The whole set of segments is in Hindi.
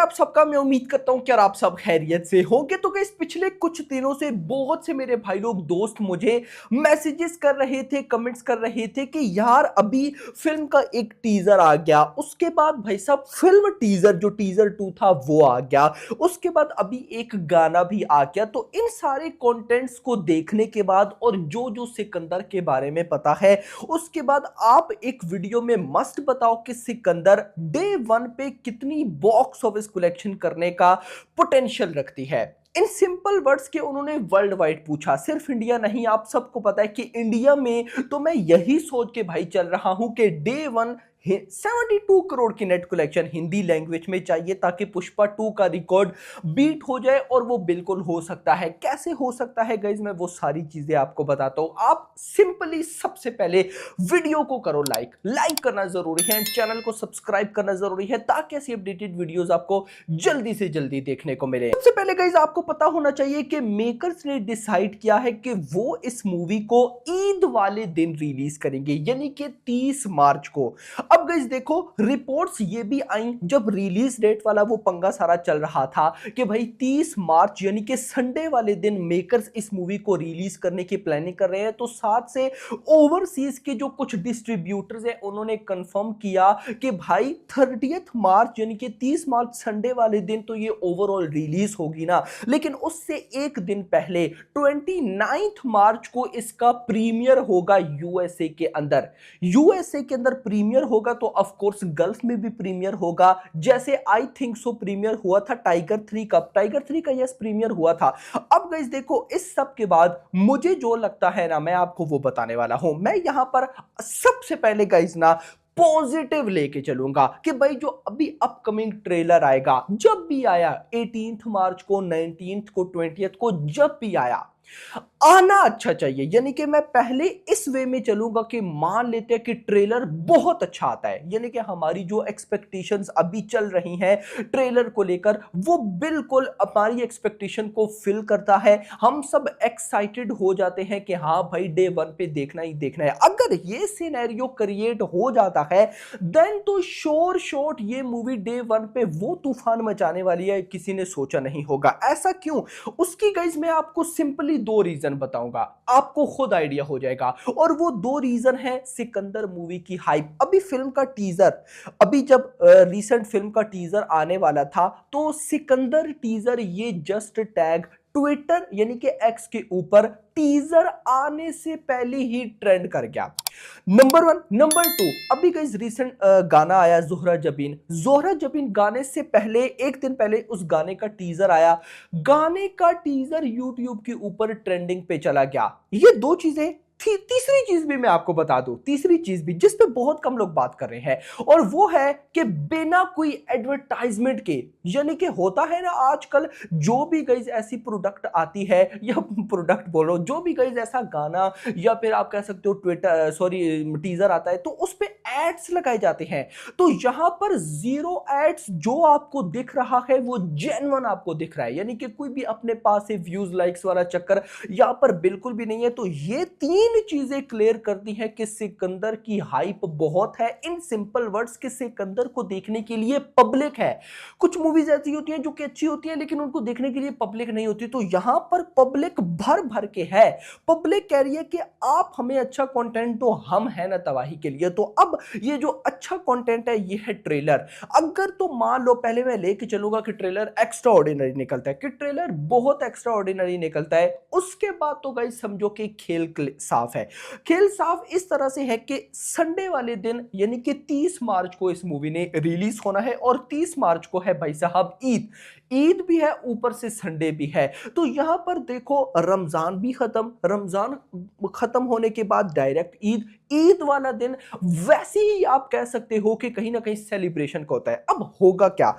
आप सबका। मैं उम्मीद करता हूं कि आप सब खैरियत से होंगे। तो गाइस पिछले कुछ दिनों से बहुत से मेरे भाई लोग दोस्त मुझे मैसेजेस कर रहे थे, कमेंट्स कर रहे थे कि यार अभी फिल्म का एक टीजर आ गया, उसके बाद भाई साहब फिल्म टीजर जो टीजर 2 था वो आ गया, उसके बाद अभी एक गाना भी आ गया। तो इन सारे कंटेंट्स को देखने के बाद और जो जो सिकंदर के बारे में पता है उसके बाद आप एक वीडियो में मस्ट बताओ कि सिकंदर डे वन पे कितनी बॉक्स ऑफिस कलेक्शन करने का पोटेंशियल रखती है। इन सिंपल वर्ड्स के उन्होंने वर्ल्ड वाइड पूछा, सिर्फ इंडिया नहीं। आप सबको पता है कि इंडिया में तो मैं यही सोच के भाई चल रहा हूं कि डे वन 72 करोड़ की नेट कलेक्शन हिंदी लैंग्वेज में चाहिए ताकि पुष्पा 2 का रिकॉर्ड बीट हो जाए। और वो बिल्कुल हो सकता है। कैसे हो सकता है गाइज, मैं वो सारी चीजें आपको बताता हूं। आप सिंपली सबसे पहले वीडियो को करो लाइक, लाइक करना जरूरी है, चैनल को सब्सक्राइब करना जरूरी है ताकि ऐसी अपडेटेड वीडियोस आपको जल्दी से जल्दी देखने को मिले। सबसे पहले गाइज आपको पता होना चाहिए कि मेकर्स ने डिसाइड किया है कि वो इस मूवी को ईद वाले दिन रिलीज करेंगे, यानी कि 30 मार्च को। अब गाइस देखो, रिपोर्ट्स ये भी आई जब रिलीज डेट वाला वो पंगा सारा चल रहा था कि भाई 30 मार्च यानी कि संडे वाले दिन मेकर्स इस मूवी को रिलीज करने की प्लानिंग कर रहे हैं। तो साथ से ओवरसीज के जो कुछ डिस्ट्रीब्यूटर्स हैं उन्होंने कंफर्म किया कि भाई 30 मार्च यानी कि 30 मार्च संडे वाले दिन तो ये ओवरऑल रिलीज होगी ना, लेकिन उससे एक दिन पहले 29 मार्च को इसका प्रीमियर होगा यूएसए के अंदर। यूएसए के अंदर प्रीमियर होगा तो ऑफ कोर्स गल्फ में भी प्रीमियर होगा, जैसे आई थिंक सो प्रीमियर हुआ था टाइगर 3 का। टाइगर 3 का यस प्रीमियर हुआ था। अब गाइस देखो, इस सब के बाद मुझे जो लगता है ना, मैं आपको वो बताने वाला हूं। मैं यहां पर सबसे पहले गाइस ना पॉजिटिव लेके चलूंगा कि भाई जो अभी अपकमिंग ट्रेलर आएगा, जब भी आया 18 मार्च को, 19 को, 20 को, जब भी आया आना अच्छा चाहिए। यानी कि मैं पहले इस वे में चलूंगा कि मान लेते हैं कि ट्रेलर बहुत अच्छा आता है, यानी कि हमारी जो एक्सपेक्टेशंस अभी चल रही हैं ट्रेलर को लेकर वो बिल्कुल हमारी एक्सपेक्टेशन को फिल करता है। हम सब एक्साइटेड हो जाते हैं कि हाँ भाई डे वन पे देखना ही देखना है। अगर ये सिनेरियो क्रिएट हो जाता है देन तो श्योर शॉट ये मूवी डे वन पे वो तूफान मचाने वाली है, किसी ने सोचा नहीं होगा। ऐसा क्यों? उसकी गाइज मैं आपको सिंपली दो रीजन बताऊंगा, आपको खुद आइडिया हो जाएगा। और वो दो रीजन है सिकंदर मूवी की हाइप। अभी फिल्म का टीजर, अभी जब रीसेंट फिल्म का टीजर आने वाला था तो सिकंदर टीजर ये जस्ट टैग ट्विटर यानी कि एक्स के ऊपर टीजर आने से पहले ही ट्रेंड कर गया। Number one. नंबर टू, अभी गाइस रिसेंट गाना आया जोहरा जबीन। जोहरा जबीन गाने से पहले एक दिन पहले उस गाने का टीजर आया। गाने का टीजर यूट्यूब के ऊपर ट्रेंडिंग पे चला गया। ये दो चीजें थी। तीसरी चीज भी मैं आपको बता दूं, तीसरी चीज भी जिस पे बहुत कम लोग बात कर रहे हैं, और वो है कि बिना कोई एडवर्टाइजमेंट के, यानी कि होता है ना आजकल जो भी गाइस ऐसी प्रोडक्ट आती है, या प्रोडक्ट बोल रहा हूं, जो भी गाइस ऐसा गाना या फिर आप कह सकते हो ट्विटर सॉरी टीजर आता है तो उस पे एड्स लगाए जाते हैं। तो यहां पर जीरो एड्स जो आपको दिख रहा है वो जेन्युइन आपको दिख रहा है, यानी कि कोई भी अपने पास से व्यूज लाइक्स वाला चक्कर यहां पर बिल्कुल भी नहीं है। तो ये तीन चीजें क्लियर करती हैं कि सिकंदर की हाइप बहुत है। इन सिंपल वर्ड्स के सिकंदर को देखने के लिए पब्लिक है। कुछ मूवीज ऐसी होती हैं जो कि अच्छी होती हैं लेकिन उनको देखने के लिए पब्लिक नहीं होती, तो यहां पर पब्लिक भर भर के है। पब्लिक कह रही है कि आप हमें अच्छा कंटेंट दो, हम है ना तबाही के लिए। तो अब ये जो अच्छा कंटेंट है ये है ट्रेलर। अगर तो मान लो, पहले मैं लेके चलूंगा कि ट्रेलर एक्स्ट्रा ऑर्डिनरी निकलता है, कि ट्रेलर बहुत एक्स्ट्रा ऑर्डिनरी निकलता है, उसके बाद तो गाइस समझो कि खेल साफ है। खेल साफ इस तरह से है कि संडे वाले दिन यानी कि 30 मार्च को इस मूवी ने रिलीज होना है, और 30 मार्च को है भाई साहब ईद। ईद भी है, ऊपर से संडे भी है। तो यहां पर देखो रमजान भी खत्म, रमजान खत्म होने के बाद डायरेक्ट ईद, ईद वाला दिन वैसे ही आप कह सकते हो कि कहीं ना कहीं सेलिब्रेशन का होता है। अब होगा क्या,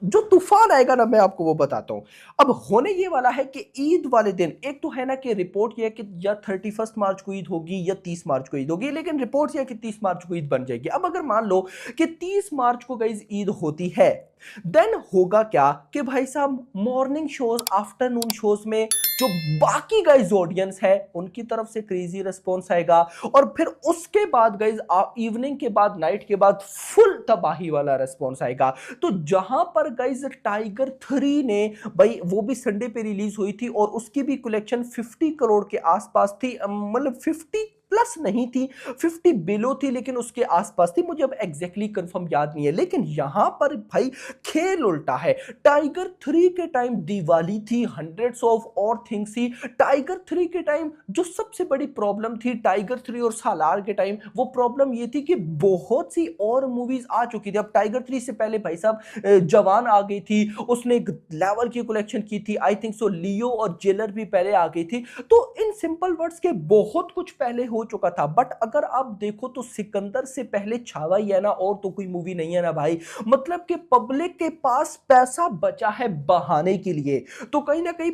जो तूफान आएगा ना मैं आपको वो बताता हूं। अब होने ये वाला है कि ईद वाले दिन, एक तो है ना कि रिपोर्ट ये है कि या 31 मार्च को ईद होगी या 30 मार्च को ईद होगी, लेकिन रिपोर्ट ये है कि 30 मार्च को ईद बन जाएगी। अब अगर मान लो कि 30 मार्च को गाइस ईद होती है, देन होगा क्या कि भाई साहब मॉर्निंग शोज, आफ्टरनून शोज में जो बाकी गाइज ऑडियंस है उनकी तरफ से क्रेजी रिस्पॉन्स आएगा, और फिर उसके बाद गाइज इवनिंग के बाद, नाइट के बाद फुल तबाही वाला रिस्पॉन्स आएगा। तो जहां पर गाइज टाइगर 3 ने भाई, वो भी संडे पे रिलीज हुई थी और उसकी भी कलेक्शन 50 करोड़ के आसपास थी, मतलब 50 प्लस नहीं थी, 50 बिलो थी, लेकिन उसके आसपास थी, मुझे अब एग्जैक्टली कंफर्म याद नहीं है। लेकिन यहां पर भाई खेल उल्टा है। टाइगर 3 के टाइम दिवाली थी, हंड्रेड्स ऑफ और थिंग्स थी। टाइगर 3 के टाइम जो सबसे बड़ी प्रॉब्लम थी टाइगर 3 और सालार के टाइम, वो प्रॉब्लम ये थी कि बहुत सी और मूवीज आ चुकी थी। अब टाइगर 3 से पहले भाई साहब जवान आ गई थी, उसने एक लेवल की कलेक्शन की थी, आई थिंक सो लियो और जेलर भी पहले आ गई थी। तो इन सिंपल वर्ड्स के बहुत कुछ पहले हो चुका था। बट अगर आप देखो तो सिकंदर से पहले छावा ही है ना, और तो कोई मूवी नहीं है ना भाई। मतलब कि पब्लिक के पास पैसा बचा है बहाने के लिए, तो कहीं ना कहीं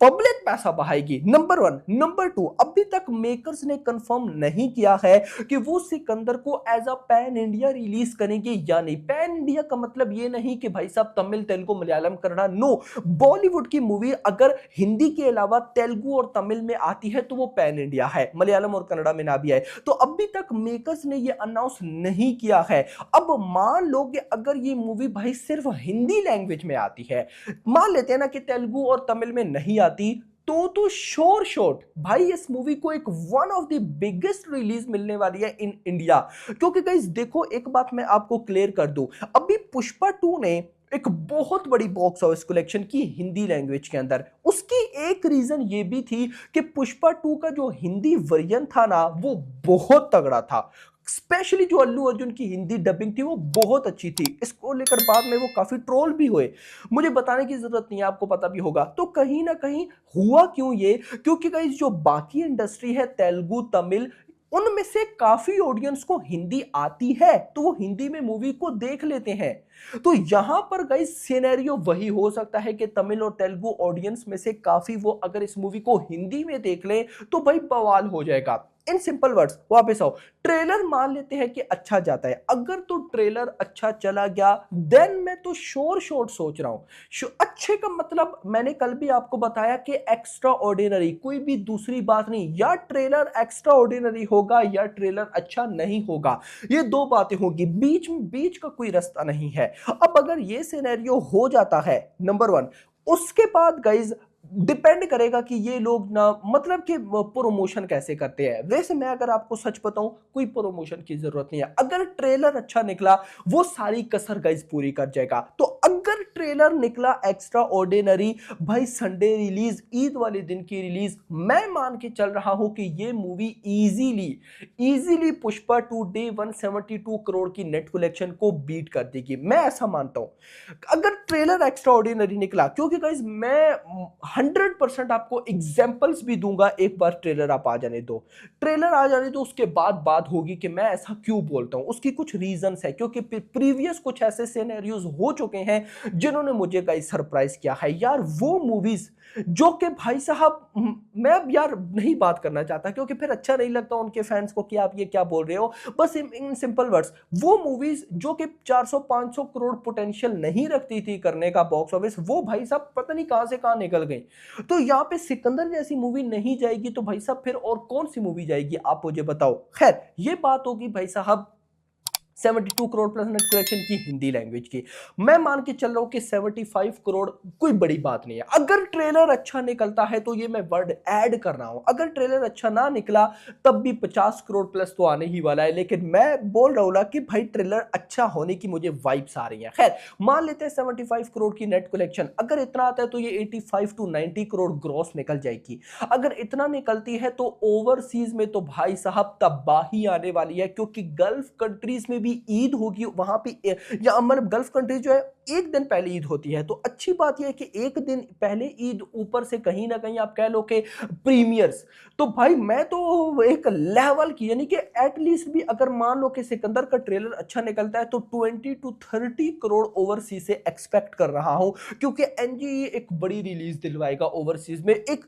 पब्लिक पैसा बहाएगी, नंबर 1। नंबर 2, अभी तक मेकर्स ने कंफर्म नहीं किया है कि वो सिकंदर को as a pan India release करेंगे या नहीं। पैन इंडिया का मतलब ये नहीं कि भाई साहब तमिल, तेलुगु, मलयालम, कन्नड़ा, नो। बॉलीवुड की मूवी अगर हिंदी के अलावा तेलुगु और तमिल में आती है तो वो पैन इंडिया है, मलयालम और कन्नड़ा में ना भी आए। तो अभी तक मेकर्स ने ये अनाउंस नहीं किया है। अब मान लो कि अगर ये मूवी भाई सिर्फ हिंदी लैंग्वेज में आती है, मान लेते हैं ना कि तेलुगु और तमिल में नहीं आती, तो श्योर शॉट भाई इस मूवी को एक one of the biggest release मिलने वाली है इन इंडिया। क्योंकि गाइस देखो, एक बात मैं आपको क्लियर कर दूं, अभी पुष्पा 2 ने एक बहुत बड़ी बॉक्स ऑफिस कलेक्शन की हिंदी लैंग्वेज के अंदर। उसकी एक रीजन ये भी थी कि पुष्पा 2 का जो हिंदी वर्जन था ना, वो बहुत तगड़ा था। स्पेशली जो अल्लू अर्जुन की हिंदी डबिंग थी वो बहुत अच्छी थी। इसको लेकर बाद में वो काफी ट्रोल भी हुए, मुझे बताने की जरूरत नहीं है, आपको पता भी होगा। तो कहीं ना कहीं हुआ क्यों ये, क्योंकि गाइस जो बाकी इंडस्ट्री है तेलुगु, तमिल, उनमें से काफी ऑडियंस को हिंदी आती है, तो वो हिंदी में मूवी को देख लेते हैं। तो यहां पर गाइस सिनेरियो वही हो सकता है कि तमिल और तेलुगु ऑडियंस में से काफी वो अगर इस मूवी को हिंदी में देख ले तो भाई बवाल हो जाएगा। इन सिंपल वर्ड्स वापस आओ, ट्रेलर मान लेते हैं कि अच्छा जाता है, अगर तो ट्रेलर अच्छा चला गया देन मैं तो श्योर शॉट सोच रहा हूं। अच्छे का मतलब मैंने कल भी आपको बताया कि एक्स्ट्रा ऑर्डिनरी, कोई भी दूसरी बात नहीं, या ट्रेलर एक्स्ट्रा ऑर्डिनरी होगा या ट्रेलर अच्छा नहीं होगा, ये दो बातें होगी, बीच का कोई रास्ता नहीं है। अब अगर ये सिनेरियो हो जाता है, नंबर 1, उसके बाद गाइज डिपेंड करेगा कि ये लोग ना, मतलब कि प्रमोशन कैसे करते हैं। वैसे मैं अगर आपको सच बताऊं, कोई प्रमोशन की जरूरत नहीं है। अगर ट्रेलर अच्छा निकला वो सारी कसर गाइस पूरी कर जाएगा। तो अगर ट्रेलर निकला एक्स्ट्रा ऑर्डिनरी, भाई संडे रिलीज, ईद वाले दिन की रिलीज, मैं मान के चल रहा हूं कि ये movie easily Pushpa 2 day 172 crore की नेट कलेक्शन को बीट कर देगी, मैं ऐसा मानता हूं अगर ट्रेलर एक्स्ट्रा ऑर्डिनरी निकला। क्योंकि गाइस मैं 100% आपको एग्जांपल्स भी दूंगा, एक बार ट्रेलर आप आ जाने दो, ट्रेलर आ जाने दो, उसके बाद बात होगी कि मैं ऐसा क्यों बोलता हूं। उसकी कुछ रीजंस है, क्योंकि प्रीवियस कुछ ऐसे सिनेरियोज हो चुके हैं जिन्होंने मुझे गाइस सरप्राइज किया है यार। वो मूवीज जो कि भाई साहब, मैं अब यार नहीं बात करना चाहता क्योंकि फिर अच्छा नहीं लगता उनके फैंस को कि आप ये क्या बोल रहे हो। बस इन सिंपल वर्ड्स, वो मूवीज जो कि 400-500 करोड़ पोटेंशियल नहीं रखती थी करने का बॉक्स ऑफिस, वो भाई साहब पता नहीं कहां से कहां निकल गई। तो यहाँ पे सिकंदर जैसी मूवी नहीं जाएगी तो भाई साहब फिर और कौन सी मूवी जाएगी, आप मुझे बताओ। खैर ये बात होगी भाई साहब 72 करोड़ प्लस नेट कलेक्शन की हिंदी लैंग्वेज की। मैं मान के चल रहा हूं कि 75 करोड़ कोई बड़ी बात नहीं है। अगर ट्रेलर अच्छा निकलता है तो ये मैं वर्ड ऐड कर रहा हूं, अगर ट्रेलर अच्छा ना निकला तब भी 50 करोड़ प्लस तो आने ही वाला है। लेकिन मैं बोल रहा हूं ना कि भाई ट्रेलर अच्छा होने की मुझे वाइब्स आ रही है। खैर मान लेते हैं 75 करोड़ की नेट कलेक्शन, अगर इतना आता है तो ये 85 to 90 करोड़ ग्रॉस निकल जाएगी। अगर इतना निकलती है तो ओवरसीज में तो भाई साहब तबाही आने वाली है, क्योंकि गल्फ कंट्रीज में भी ईद होगी वहां पे, या मतलब गल्फ कंट्रीज जो है एक दिन पहले ईद होती है। तो अच्छी बात यह है कि एक दिन पहले ईद, ऊपर से कहीं ना कहीं आप कह लो कि प्रीमियर्स। तो भाई मैं तो एक लेवल की, यानी कि एटलीस्ट भी अगर मान लो कि सिकंदर का ट्रेलर अच्छा निकलता है तो 20 to 30 करोड़ ओवरसीज से एक्सपेक्ट कर रहा हूं, क्योंकि एनजीई एक बड़ी रिलीज दिलवाएगा ओवरसीज में। एक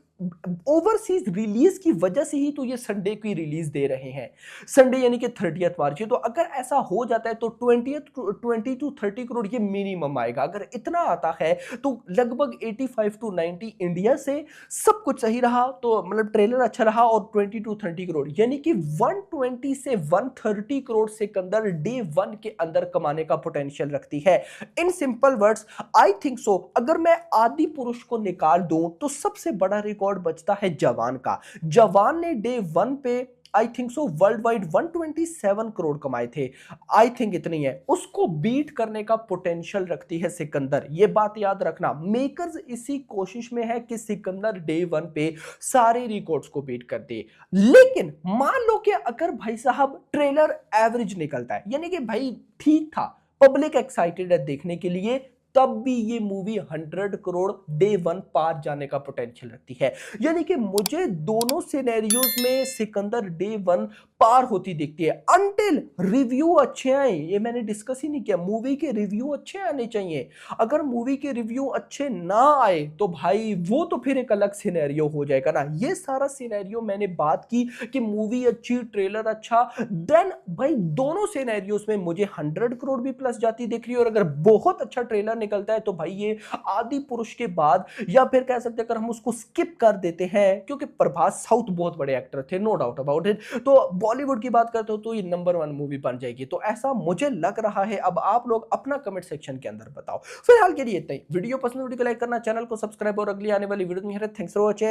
ओवरसीज रिलीज की वजह से ही तो ये संडे की रिलीज दे रहे हैं, संडे यानी कि 30 मार्च। तो अगर ऐसा हो जाता है तो 20 to 30 करोड़ ये मिनिमम मैक्सिमम आएगा। अगर इतना आता है तो लगभग 85 टू 90 इंडिया से सब कुछ सही रहा, तो मतलब ट्रेलर अच्छा रहा और 20 टू 30 करोड़ यानी कि 120 से 130 करोड़ सिकंदर डे वन के अंदर कमाने का पोटेंशियल रखती है। In simple words I think so अगर मैं आदि पुरुष को निकाल दूं तो सबसे बड़ा रिकॉर्ड बचता है जवान का। जवान ने डे वन पे I think so world wide 127 crore कमाए थे। आई थिंक इतनी है, उसको बीट करने का पोटेंशियल रखती है सिकंदर। ये बात याद रखना, मेकर्स इसी कोशिश में है कि सिकंदर डे वन पे सारे रिकॉर्ड्स को बीट कर दे। लेकिन मान लो कि अगर भाई साहब ट्रेलर एवरेज निकलता है, यानी कि भाई ठीक था, पब्लिक एक्साइटेड है देखने के लिए, तब भी ये मूवी 100 करोड़ डे वन पार जाने का पोटेंशियल रखती है। यानी कि मुझे दोनों सिनेरियोज में सिकंदर डे वन पार होती दिखती है, अनटिल रिव्यू अच्छे आए। ये मैंने डिस्कस ही नहीं किया, मूवी के रिव्यू अच्छे आने चाहिए। अगर मूवी के रिव्यू अच्छे ना आए तो भाई वो तो फिर एक अलग सिनेरियो हो जाएगा ना। ये सारा सिनेरियो मैंने बात की कि मूवी अच्छी, ट्रेलर अच्छा, देन भाई दोनों सिनेरियोज में मुझे 100 करोड़ भी प्लस जाती दिख रही है। और अगर बहुत अच्छा ट्रेलर निकलता है तो भाई ये आदि पुरुष के बाद, या फिर कह सकते हैं अगर हम उसको स्किप कर देते हैं, क्योंकि प्रभास साउथ बहुत बड़े एक्टर थे, नो डाउट अबाउट इट, तो बॉलीवुड की बात करते हो तो ये नंबर वन मूवी बन जाएगी। तो ऐसा मुझे लग रहा है। अब आप लोग अपना कमेंट सेक्शन के अंदर बताओ। फिलहाल के लिए इतना ही। वीडियो पसंद, वीडियो को लाइक करना, चैनल को सब्सक्राइब और अगली आने वाली वीडियो में थैंक्स फॉर वॉचिंग।